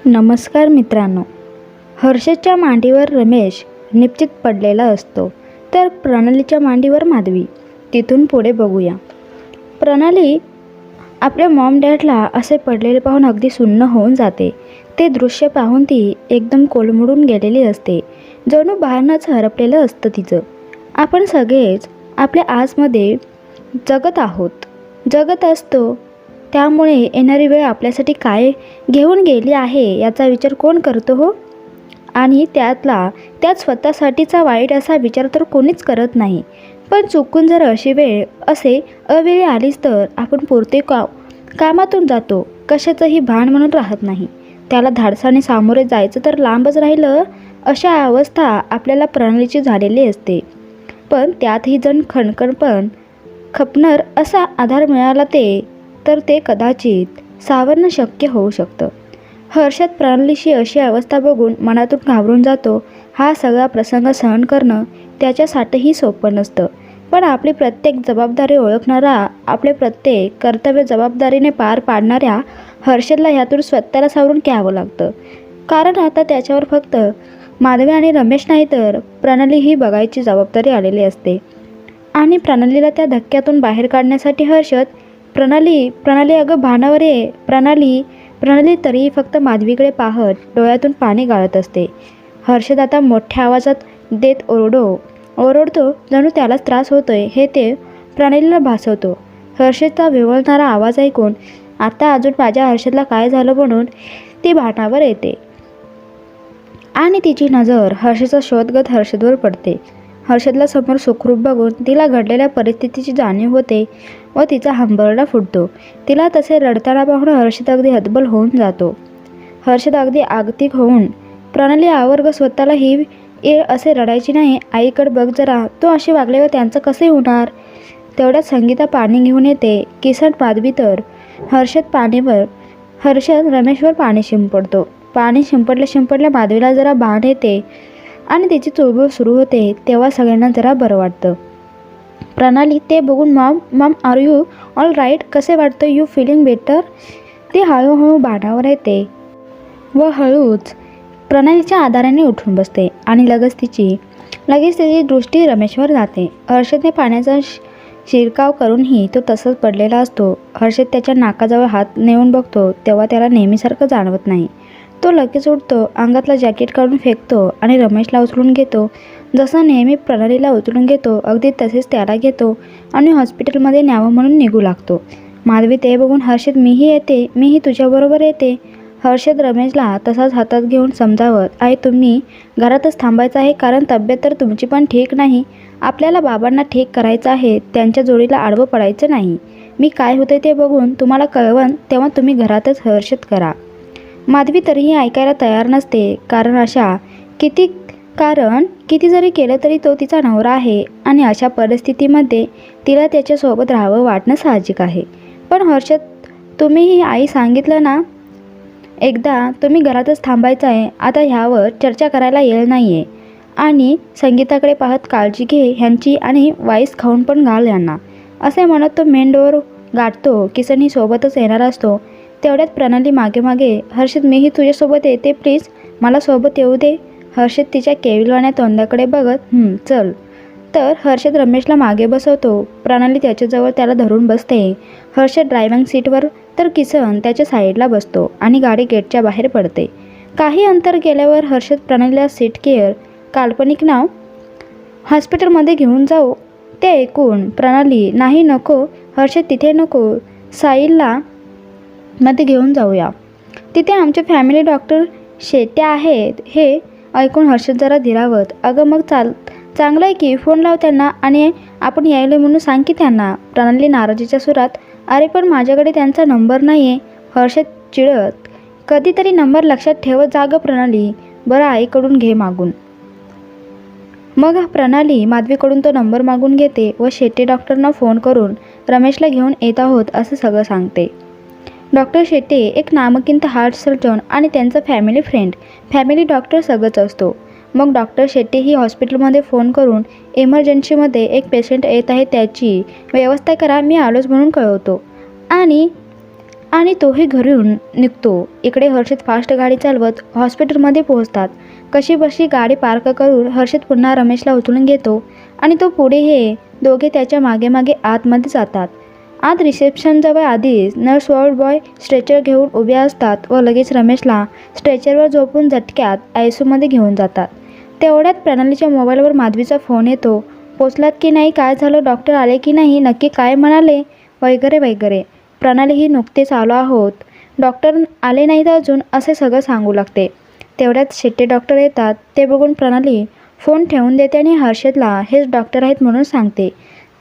नमस्कार मित्रांनो. हर्षदच्या मांडीवर रमेश निश्चित पडलेला असतो, तर प्रणालीच्या मांडीवर माधवी. तिथून पुढे बघूया. प्रणाली आपल्या मॉम डॅडला असे पडलेले पाहून अगदी सुन्न होऊन जाते. ते दृश्य पाहून ती एकदम कोलमडून गेलेली असते, जणू बाहेरनंच हरपलेलं असतं तिचं. आपण सगळेच आपल्या आजमध्ये जगत असतो, त्यामुळे येणारी वेळ आपल्यासाठी काय घेऊन गेली आहे याचा विचार कोण करतो हो? आणि त्यात स्वतःसाठीचा वाईट असा विचार तर कोणीच करत नाही. पण चुकून जर अशी वेळ अवेळी आलीच तर आपण पुरते कामातून जातो, कशाचंही भान म्हणून राहत नाही. त्याला धाडसाने सामोरे जायचं तर लांबच राहिलं. अशा अवस्था आपल्याला प्रणालीची झालेली असते. पण त्यातही जण खपणार असा आधार मिळाला तर ते कदाचित सावरणं शक्य होऊ शकतं. हर्षद प्रणालीची अशी अवस्था बघून मनातून घाबरून जातो. हा सगळा प्रसंग सहन करणं त्याच्यासाठीही सोपं नसतं. पण आपली प्रत्येक जबाबदारी ओळखणारा, आपले प्रत्येक कर्तव्य जबाबदारीने पार पाडणाऱ्या हर्षदला ह्यातून स्वतःला सावरून घ्यावं लागतं. कारण आता त्याच्यावर फक्त माधवी आणि रमेश नाही तर प्रणालीही बघायची जबाबदारी आलेली असते. आणि प्रणालीला त्या धक्क्यातून बाहेर काढण्यासाठी हर्षद प्रणाली अगं भानावर ये. प्रणाली तरीही फक्त माधवीकडे पाहत डोळ्यातून पाणी गाळत असते. हर्षद आता मोठ्या आवाजात देत ओरडतो, जणू त्यालाच त्रास होतोय हे ते प्रणालीला भासवतो. हर्षदचा विव्हळणारा आवाज ऐकून आता अजून माझ्या हर्षदला काय झालं म्हणून ती भानावर येते आणि तिची नजर हर्षदचा शोधगत हर्षदवर पडते. हर्षदला समोर सुखरूप बघून तिला घडलेल्या परिस्थितीची जाणीव होते व तिचा हंबरडा फुटतो. तिला तसे रडताना पाहून हर्षद अगदी हतबल होऊन जातो. हर्षद अगदी आगतिक होऊन, प्रणाली आवर्ग स्वतःला ही असे रडायची नाही. आईकडे बघ जरा, तो अशी वागल्यावर त्यांचं कसे होणार? तेवढ्यात संगीता पाणी घेऊन येते. किसन माधवी तर हर्षद रमेशवर पाणी शिंपडतो. पाणी शिंपडल्या माधवीला जरा भान येते आणि तिची चुळबुळ सुरू होते. तेव्हा सगळ्यांना जरा बरं वाटतं. प्रणाली ते बघून mom are you all right? कसे वाटतं? You feeling better? ती हळूहळू भानावर येते व हळूच प्रणालीच्या आधाराने उठून बसते आणि लगेच तिची दृष्टी रमेशवर जाते. हर्षदने पाण्याचा शिरकाव करूनही तो तसंच पडलेला असतो. हर्षद त्याच्या नाकाजवळ हात नेऊन बघतो तेव्हा त्याला नेहमीसारखं जाणवत नाही. तो लगेच उठतो, अंगातला जॅकेट काढून फेकतो आणि रमेशला उचलून घेतो. जसं नेहमी प्रणालीला उचलून घेतो अगदी तसेच त्याला घेतो आणि हॉस्पिटलमध्ये न्यावं म्हणून निघू लागतो. माधवी ते बघून हर्षद मीही तुझ्याबरोबर येते. हर्षद रमेशला तसाच हातात घेऊन समजावत, आई तुम्ही घरातच थांबायचं आहे कारण तब्येत तर तुमची पण ठीक नाही. आपल्याला बाबांना ठीक करायचं आहे, त्यांच्या जोडीला आडवं पडायचं नाही. मी काय होते ते बघून तुम्हाला कळवण, तेव्हा तुम्ही घरातच हर्षद करा. माधवी तरीही ऐकायला तयार नसते. कारण किती जरी केलं तरी तो तिचा नवरा आहे आणि अशा परिस्थितीमध्ये तिला त्याच्यासोबत राहावं वाटणं साहजिक आहे. पण हर्षद, तुम्हीही आई सांगितलं ना एकदा, तुम्ही घरातच थांबायचं आहे. आता ह्यावर चर्चा करायला येईल नाही आहे. आणि संगीताकडे पाहत, काळजी घे ह्यांची आणि वाईस खाऊन पण घाल यांना, असे म्हणत तो मेन डोअर गाठतो. किसनही सोबतच येणार असतो. तेवढ्यात प्रणाली मागे, हर्षद मीही तुझ्यासोबत येते, प्लीज मला सोबत येऊ दे. हर्षद तिच्या केविलवाण्या तोंडाकडे बघत चल. तर हर्षद रमेशला मागे बसवतो. प्रणाली त्याच्याजवळ त्याला धरून बसते. हर्षद ड्रायव्हिंग सीटवर तर किसन त्याच्या साईडला बसतो आणि गाडी गेटच्या बाहेर पडते. काही अंतर गेल्यावर हर्षद प्रणालीला सीट केअर काल्पनिक नाव हॉस्पिटलमध्ये घेऊन जाऊ ते ऐकून प्रणाली, नाही नको हर्षद, तिथे नको, साईलला मध्ये घेऊन जाऊया, तिथे आमचे फॅमिली डॉक्टर शेट्या आहेत. हे ऐकून हर्षद जरा धीरावत, अगं मग चांगलं आहे की, फोन लाव त्यांना आणि आपण यायला म्हणून सांग की त्यांना. प्रणाली नाराजीच्या सुरात, अरे पण माझ्याकडे त्यांचा नंबर नाही आहे. हर्षद चिडत, कधीतरी नंबर लक्षात ठेवत जा गं प्रणाली. बरं आईकडून घे मागून. मग प्रणाली माधवीकडून तो नंबर मागून घेते व शेट्टी डॉक्टरना फोन करून रमेशला घेऊन येत आहोत असं सगळं सांगते. डॉक्टर शेट्टे एक नामांकित हार्ट सर्जन आणि त्यांचा फॅमिली डॉक्टर सगळंच असतो. मग डॉक्टर शेट्टी ही हॉस्पिटलमध्ये फोन करून इमर्जन्सीमध्ये एक पेशंट येत आहे, त्याची व्यवस्था करा, मी आलोच म्हणून कळवतो. आणि आणि तोही घरून निघतो. इकडे हर्षद फास्ट गाडी चालवत हॉस्पिटलमध्ये पोहोचतात. कशीबशी गाडी पार्क करून हर्षद पुन्हा रमेशला उचलून घेतो आणि तो पुढे हे दोघे त्याच्या मागे मागे आतमध्ये जातात. आत रिसेप्शनजवळ आधीच नर्स वॉर्ड बॉय स्ट्रेचर घेऊन उभे असतात व लगेच रमेशला स्ट्रेचरवर झोपून झटक्यात आयसीयूमध्ये घेऊन जातात. तेवढ्यात प्रणालीच्या मोबाईलवर माधवीचा फोन येतो. पोचलात की नाही, काय झालं, डॉक्टर आले की नाही, नक्की काय म्हणाले, वगैरे वगैरे. प्रणाली ही नुकतेच आलो आहोत, डॉक्टर आले नाहीत अजून, असे सगळं सांगू लागते. तेवढ्यात शेट्टी डॉक्टर येतात. ते बघून प्रणाली फोन ठेवून देते आणि हर्षदला हेच डॉक्टर आहेत म्हणून सांगते.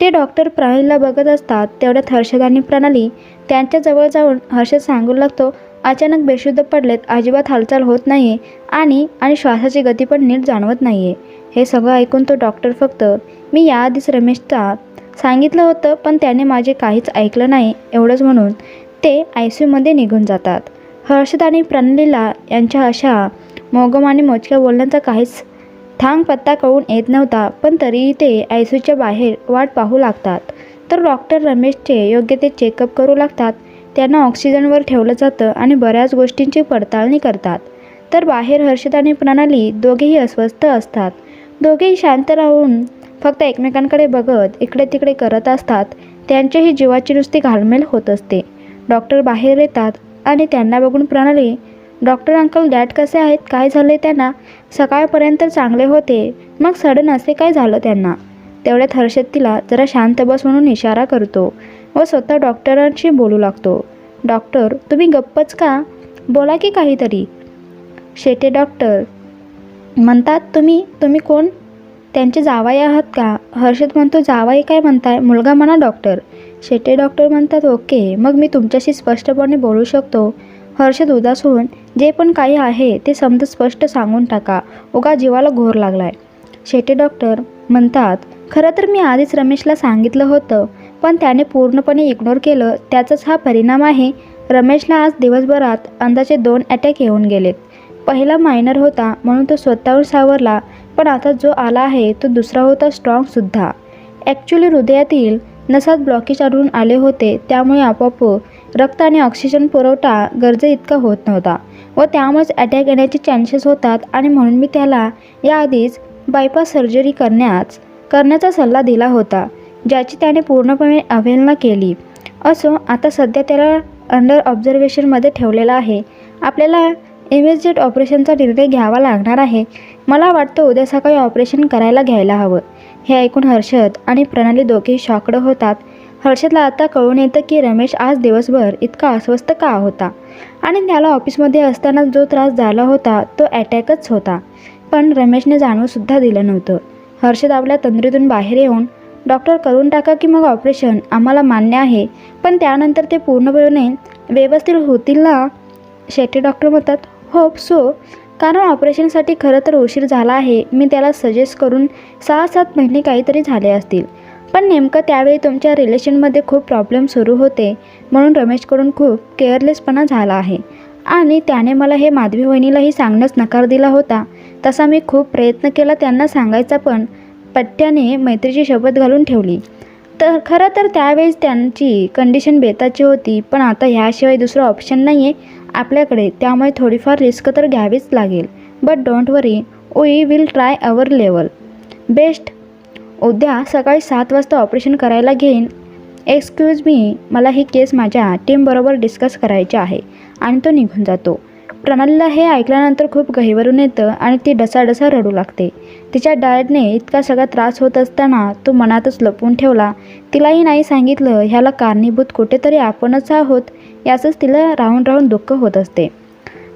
ते डॉक्टर प्रणालीला बघत असतात. तेवढ्यात हर्षद आणि प्रणाली त्यांच्याजवळ जाऊन हर्षद सांगू लागतो, अचानक बेशुद्ध पडलेत, अजिबात हालचाल होत नाही आणि श्वासाची गती पण नीट जाणवत नाही आहे. हे सगळं ऐकून तो डॉक्टर फक्त, मी याआधीच रमेशचा सांगितलं होतं पण त्याने माझे काहीच ऐकलं नाही, एवढंच म्हणून ते आयसीयूमध्ये निघून जातात. हर्षद आणि प्रणालीला यांच्या अशा मोगम आणि मोजक्या बोलण्याचा काहीच थांग पत्ता कळून येत नव्हता, पण तरीही ते आयसीयूच्या बाहेर वाट पाहू लागतात. तर डॉक्टर रमेशचे योग्य ते चेकअप करू लागतात. त्यांना ऑक्सिजनवर ठेवलं जातं आणि बऱ्याच गोष्टींची पडताळणी करतात. तर बाहेर हर्षद आणि प्रणाली दोघेही अस्वस्थ असतात. दोघेही शांत राहून फक्त एकमेकांकडे बघत इकडे तिकडे करत असतात. त्यांच्याही जीवाची नुसती घालमेल होत असते. डॉक्टर बाहेर येतात आणि त्यांना बघून प्रणाली, डॉक्टर अंकल डॅड कसे आहेत, काय झाले त्यांना, सकाळपर्यंत चांगले होते, मग सडन असे काय झालं त्यांना. तेवढ्यात हर्षद तिला जरा शांत बस म्हणून इशारा करतो व स्वतः डॉक्टरांशी बोलू लागतो. डॉक्टर तुम्ही गप्पच का, बोला की काहीतरी. शेटे डॉक्टर म्हणतात, तुम्ही कोण, त्यांचे जावाई आहात का. हर्षद म्हणतो, जावाई काय म्हणताय, मुलगा म्हणा डॉक्टर. शेटे डॉक्टर म्हणतात, ओके, मग मी तुमच्याशी स्पष्टपणे बोलू शकतो. हर्षद उदास होऊन, जे पण काही आहे ते समजा स्पष्ट सांगून टाका, उगा जीवाला घोर लागलाय. शेटे डॉक्टर म्हणतात, खरं तर मी आधीच रमेशला सांगितलं होतं पण त्याने पूर्णपणे इग्नोर केलं, त्याचाच हा परिणाम आहे. रमेशला आज दिवसभरात अंदाजे 2 अटॅक येऊन गेलेत. पहिला मायनर होता म्हणून तो स्वतःहून सावरला, पण आता जो आला आहे तो दुसरा होता स्ट्रॉंगसुद्धा. ॲक्च्युली हृदयातील नसात ब्लॉकेज आढळून आले होते, त्यामुळे आपोआप रक्त आणि ऑक्सिजन पुरवठा गरजे इतका होत नव्हता व त्यामुळेच अटॅक येण्याचे चान्सेस होतात आणि म्हणून मी त्याला याआधीच बायपास सर्जरी करण्याचा सल्ला दिला होता, ज्याची त्याने पूर्णपणे अवहेलना केली. असो, आता सध्या त्याला अंडर ऑब्झर्वेशनमध्ये ठेवलेला आहे. आपल्याला इमिजिएट ऑपरेशनचा निर्णय घ्यावा लागणार आहे. मला वाटतं उद्या सकाळी ऑपरेशन करायला घ्यायला हवं. हे ऐकून हर्षद आणि प्रणाली दोघेही शॉक्ड होतात. हर्षदला आता कळून येतं की रमेश आज दिवसभर इतका अस्वस्थ का होता आणि त्याला ऑफिसमध्ये असताना जो त्रास झाला होता तो अटॅकच होता, पण रमेशने जाणवूसुद्धा दिलं नव्हतं. हर्षद आपल्या तंद्रीतून बाहेर येऊन, डॉक्टर करून टाका की मग ऑपरेशन, आम्हाला मान्य आहे, पण त्यानंतर ते पूर्णपणे व्यवस्थित होतील ना. शेट्टी डॉक्टर म्हणतात, होप सो, कारण ऑपरेशनसाठी खरं तर उशीर झाला आहे. मी त्याला सजेस्ट करून 6-7 महिने काहीतरी झाले असतील, पण नेमकं त्यावेळी तुमच्या रिलेशनमध्ये खूप प्रॉब्लेम सुरू होते म्हणून रमेशकडून खूप केअरलेसपणा झाला आहे आणि त्याने मला हे माधवी वहिनीलाही सांगण्यास नकार दिला होता. तसा मी खूप प्रयत्न केला त्यांना सांगायचा, पण पट्ट्याने मैत्रीची शपथ घालून ठेवली. तर खरं तर त्यावेळेस त्यांची कंडिशन बेताची होती, पण आता ह्याशिवाय दुसरं ऑप्शन नाही आहे आपल्याकडे, त्यामुळे थोडीफार रिस्क तर घ्यावीच लागेल. But don't worry, we will try our level best. उद्या सकाळी 7 वाजता ऑपरेशन करायला घेईन. एक्सक्यूज मी, मला ही केस माझ्या टीमबरोबर डिस्कस करायची आहे. आणि तो निघून जातो. प्रणालीला हे ऐकल्यानंतर खूप गहिवरून येतं आणि ती डसाडसा रडू लागते. तिच्या डॅडने इतका सगळा त्रास होत असताना तो मनातच लपवून ठेवला. तिलाही नाही सांगितलं. ह्याला कारणीभूत कुठेतरी आपणच आहोत याचंच तिला राहून राहून दुःख होत असते.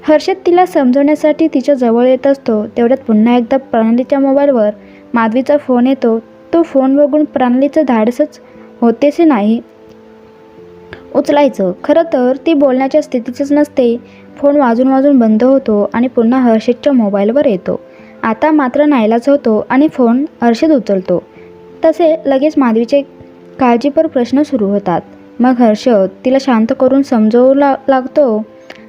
हर्षद तिला समजवण्यासाठी तिच्या जवळ येत असतो. तेवढ्यात पुन्हा एकदा प्रणालीच्या मोबाईलवर माधवीचा फोन येतो. तो फोन बघून प्रणालीचं धाडसच होतेच नाही उचलायचं. खरं तर ती बोलण्याच्या स्थितीतच नसते. फोन वाजून वाजून बंद होतो आणि पुन्हा हर्षदच्या मोबाईलवर येतो. आता मात्र नाईलाज होतो आणि फोन हर्षद उचलतो. तसे लगेच माधवीचे काळजीपर प्रश्न सुरू होतात. मग हर्षद तिला शांत करून समजवू लागतो.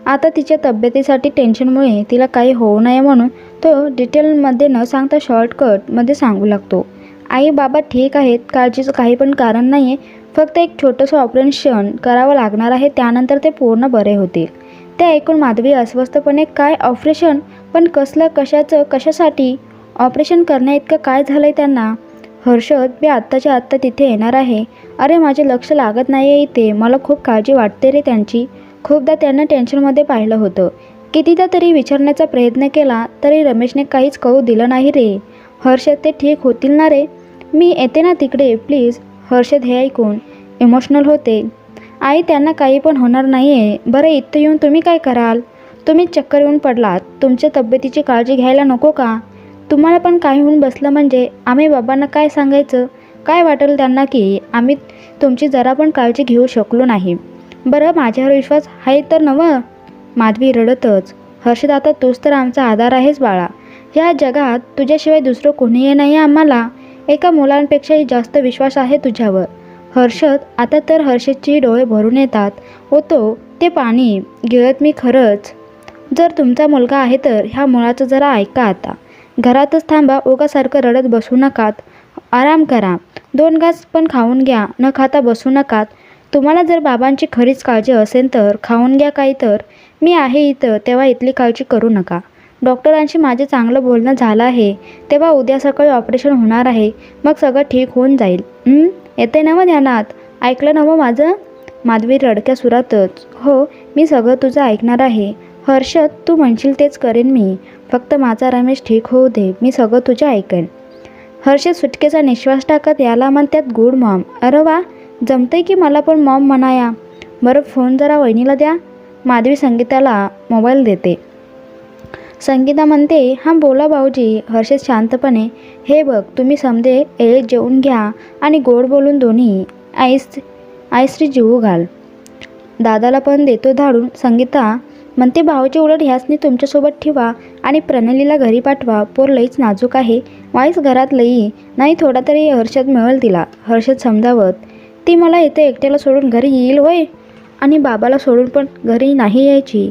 आता तिच्या तब्येतीसाठी टेन्शनमुळे तिला काही होऊ नये म्हणून तो डिटेलमध्ये न सांगता शॉर्टकटमध्ये सांगू लागतो. आई बाबा ठीक आहेत, काळजीचं काही पण कारण नाही आहे, फक्त एक छोटंसं ऑपरेशन करावं लागणार आहे, त्यानंतर ते पूर्ण बरे होतील. ते ऐकून माधवी अस्वस्थपणे, काय ऑपरेशन? पण कसलं, कशाचं, कशासाठी? ऑपरेशन करण्याइतकं काय झालंय त्यांना? हर्षद, मी आत्ताच्या आत्ता तिथे येणार आहे. अरे माझे लक्ष लागत नाही आहे इथे. मला खूप काळजी वाटते रे त्यांची. खूपदा त्यांना टेन्शनमध्ये पाहिलं होतं. कितीदा तरी विचारण्याचा प्रयत्न केला तरी रमेशने काहीच कळू दिलं नाही रे. हर्षद, ते ठीक होतील ना रे? मी येते ना तिकडे, प्लीज. हर्षद हे ऐकून इमोशनल होते. आई, त्यांना काही पण होणार नाही आहे. बरं, इथं येऊन तुम्ही काय कराल? तुम्ही चक्कर येऊन पडलात. तुमच्या तब्येतीची काळजी घ्यायला नको का? तुम्हाला पण काही होऊन बसलं म्हणजे आम्ही बाबांना काय सांगायचं? काय वाटेल त्यांना की आम्ही तुमची जरा पण काळजी घेऊ शकलो नाही? बरं, माझ्यावर विश्वास आहे तर नवं? माधवी रडतच, हर्षद, आता तूच तर आमचा आधार आहेस बाळा. या जगात तुझ्याशिवाय दुसरं कोणीही नाही आम्हाला. एका मुलांपेक्षाही जास्त विश्वास आहे तुझ्यावर. हर्षद, आता तर हर्षदची डोळे भरून येतात. होतो ते पाणी गिळत मी. खरंच जर तुमचा मुलगा आहे तर ह्या मुलाचं जरा ऐका आता. घरातच थांबा, ओगासारखं रडत बसू नकात. आराम करा. 2 घास पण खाऊन घ्या, न खाता बसू नकात. तुम्हाला जर बाबांची खरीच काळजी असेल तर खाऊन घ्या काही. तर मी आहे इथं, तेव्हा इथली काळजी करू नका. डॉक्टरांशी माझे चांगलं बोलणं झालं आहे. तेव्हा उद्या सकाळी ऑपरेशन होणार आहे. मग सगळं ठीक होऊन जाईल. येते ना मग ध्यानात? ऐकलं ना मग माझं? माधवी रडक्या सुरातच, हो, मी सगळं तुझं ऐकणार आहे. हर्षद, तू म्हणशील तेच करेन मी. फक्त माझा रमेश ठीक होऊ दे. मी सगळं तुझं ऐकेन. हर्षद सुटकेचा निश्वास टाकत, याला म्हणतात गुड मॉम. अरे वा, जमतंय की मला पण मॉम म्हणाया. बरं, फोन जरा वहिनीला द्या. माधवी संगीताला मोबाईल देते. संगीता म्हणते, हां बोला भाऊजी. हर्षद शांतपणे, हे बघ, तुम्ही समजे एळे जेवून घ्या आणि गोड बोलून दोन्ही आईस्त्री जीवू घाल. दादाला पण देतो धाडून. संगीता म्हणते, भाऊजी, उलट ह्यासनी तुमच्यासोबत ठेवा आणि प्रणालीला घरी पाठवा. पोर लईच नाजूक आहे. वाईस घरात लई नाही, थोडा तरी हर्षद मिळेल तिला. हर्षद समजावत, ती मला इथे एकट्याला सोडून घरी येईल होय? आणि बाबाला सोडून पण घरी नाही यायची.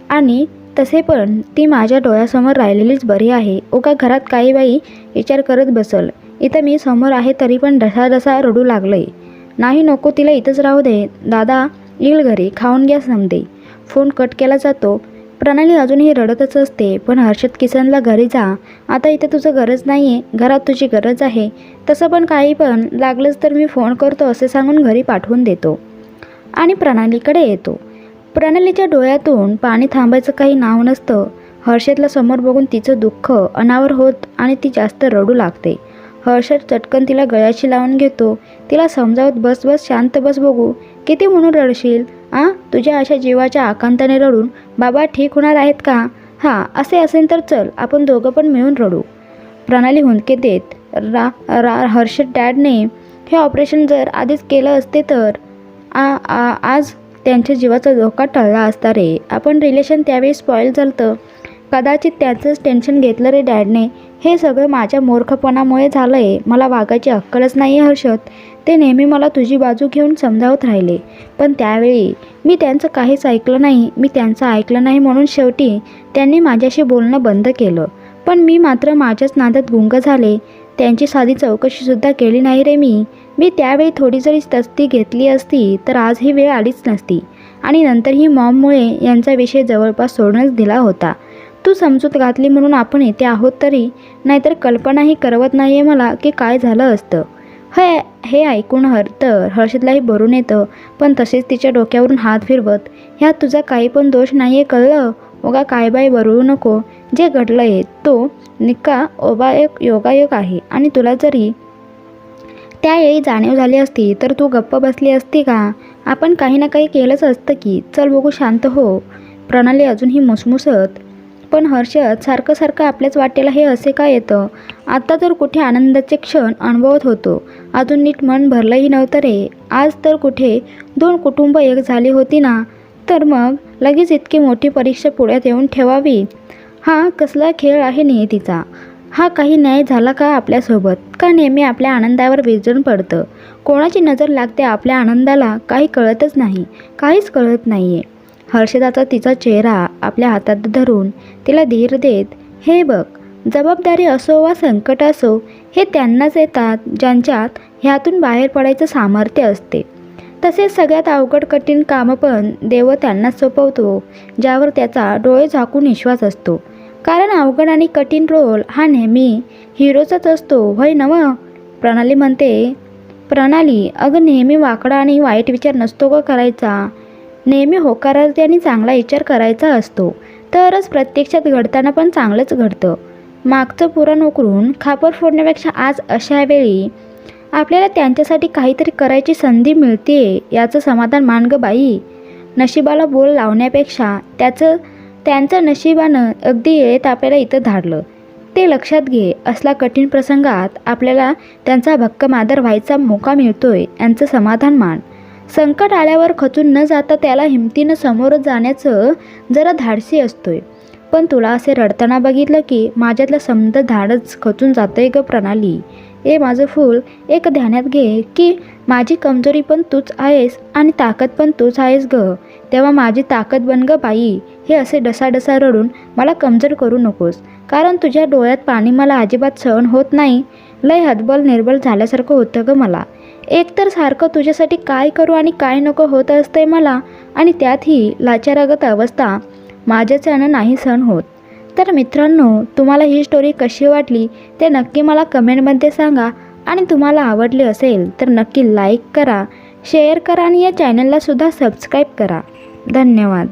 आणि तसे पण ती माझ्या डोळ्यासमोर राहिलेलीच बरी आहे. ओका घरात काही बाई विचार करत बसल. इथं मी समोर आहे तरी पण ढसा रडू लागलंय. नाही, नको, तिला इथंच राहू दे. दादा येईल घरी, खाऊन घ्या समजे. फोन कट केला जातो. प्रणाली अजूनही रडतच असते. पण हर्षद किसनला घरी जा. आता इथे तुझं गरज नाही आहे, घरात तुझी गरज आहे. तसं पण काही पण लागलंच तर मी फोन करतो असे सांगून घरी पाठवून देतो आणि प्रणालीकडे येतो. प्रणालीच्या डोळ्यातून पाणी थांबायचं काही नाव नसतं. हर्षदला समोर बघून तिचं दुःख अनावर होत आणि ती जास्त रडू लागते. हर्षद चटकन तिला गळ्याशी लावून घेतो. तिला समजावत, बस बस, शांत बस, बघू किती म्हणून रडशील. तुझ्या अशा जीवाच्या आकांताने रडून बाबा ठीक होणार आहेत का? हां, असे असेल तर चल, आपण दोघं पण मिळून रडू. प्रणाली हुंदके देत, हर्षद डॅडने हे ऑपरेशन जर आधीच केलं असते तर आज त्यांच्या जीवाचा धोका टळला असता रे. आपण रिलेशन त्यावेळी स्पॉईल झालं. कदाचित त्याचंच टेन्शन घेतलं रे डॅडने. हे सगळं माझ्या मूर्खपणामुळे झालं आहे. मला वागायची अक्कलच नाही आहे हर्षद. ते नेहमी मला तुझी बाजू घेऊन समजावत राहिले, पण त्यावेळी मी त्यांचं काहीच ऐकलं नाही. मी त्यांचं ऐकलं नाही म्हणून शेवटी त्यांनी माझ्याशी बोलणं बंद केलं. पण मी मात्र माझ्याच नादात गुंग झाले. त्यांची साधी चौकशीसुद्धा केली नाही रे मी त्यावेळी थोडी जरी तस्ती घेतली असती तर आज ही वेळ आलीच नसती. आणि नंतर ही मॉममुळे यांचा विषय जवळपास सोडूनच दिला होता. तू समजूत घातली म्हणून आपण इथे आहोत तरी, नाहीतर कल्पनाही करवत नाही आहे मला की काय झालं असतं. हे ऐकून हर्षदलाही भरून येतं. पण तसेच तिच्या डोक्यावरून हात फिरवत, ह्यात तुझा काही पण दोष नाही आहे, कळलं? उगा काय बाई बरवू नको. जे घडलं आहे तो निक्का योगायोग आहे. आणि तुला जरी त्यावेळी जाणीव झाली असती तर तू गप्प बसली असती का? आपण काही ना काही केलंच असतं की. चल बघू, शांत हो. प्रणाली अजूनही मुसमुसत, पण हर्षद सारखं आपल्याच वाटेला हे असे का येतं? आता तर कुठे आनंदाचे क्षण अनुभवत होतो. अजून नीट मन भरलंही नव्हतं रे. आज तर कुठे 2 कुटुंब एक झाली होती ना. तर मग लगेच इतकी मोठी परीक्षा पुढ्यात येऊन ठेवावी. हा कसला खेळ आहे नियतीचा? हा काही न्याय झाला का आपल्यासोबत? का नेहमी आपल्या आनंदावर विजन पडतं? कोणाची नजर लागते आपल्या आनंदाला? काही कळतच नाही, काहीच कळत नाही आहे. हर्षदाचा तिचा चेहरा आपल्या हातात धरून तिला धीर देत, हे बघ, जबाबदारी असो वा संकट असो हे त्यांनाच येतात ज्यांच्यात ह्यातून बाहेर पडायचं सामर्थ्य असते. तसेच सगळ्यात अवघड कठीण कामं पण देव त्यांनाच सोपवतो ज्यावर त्याचा डोळे झाकून विश्वास असतो. कारण अवघड आणि कठीण रोल हा नेहमी हिरोचाच असतो, होय नवं? प्रणाली म्हणते. प्रणाली, अगं नेहमी वाकडा आणि वाईट विचार नसतो ग करायचा. नेहमी होकारार्थी आणि चांगला विचार करायचा असतो. तरच प्रत्यक्षात घडताना पण चांगलंच घडतं. मागचं पुराण उकरून खापर फोडण्यापेक्षा आज अशा वेळी आपल्याला त्यांच्यासाठी काहीतरी करायची संधी मिळते याचं समाधान मान गं बाई. नशिबाला बोल लावण्यापेक्षा त्यांचं नशिबानं अगदी येत आपल्याला इथं धाडलं ते लक्षात घे. असला कठीण प्रसंगात आपल्याला त्यांचा भक्कम आदर व्हायचा मोका मिळतोय यांचं समाधान मान. संकट आल्यावर खचून न जाता त्याला हिमतीनं समोर जाण्याचं जरा धाडसी असतोय. पण तुला असे रडताना बघितलं की माझ्यातलं समद धाडच खचून जातंय ग प्रणाली. ए माझं फूल, एक ध्यानात घे की माझी कमजोरी पण तूच आहेस आणि ताकद पण तूच आहेस ग. तेव्हा माझी ताकद बन ग बाई. हे असे डसाडसा रडून मला कमजोर करू नकोस, कारण तुझ्या डोळ्यात पाणी मला अजिबात सहन होत नाही. लय हतबल निर्बल झाल्यासारखं होतं ग मला. एकतर सारखं तुझ्यासाठी काय करू आणि काय नको होत असतंय मला, आणि त्यात ही लाचारागत अवस्था माझ्याच्यानं नाही सहन होत. तर मित्रांनो, तुम्हाला ही स्टोरी कशी वाटली ते नक्की मला कमेंटमध्ये सांगा. आणि तुम्हाला आवडली असेल तर नक्की लाईक करा, शेअर करा आणि या चॅनलला सुद्धा सबस्क्राईब करा. धन्यवाद.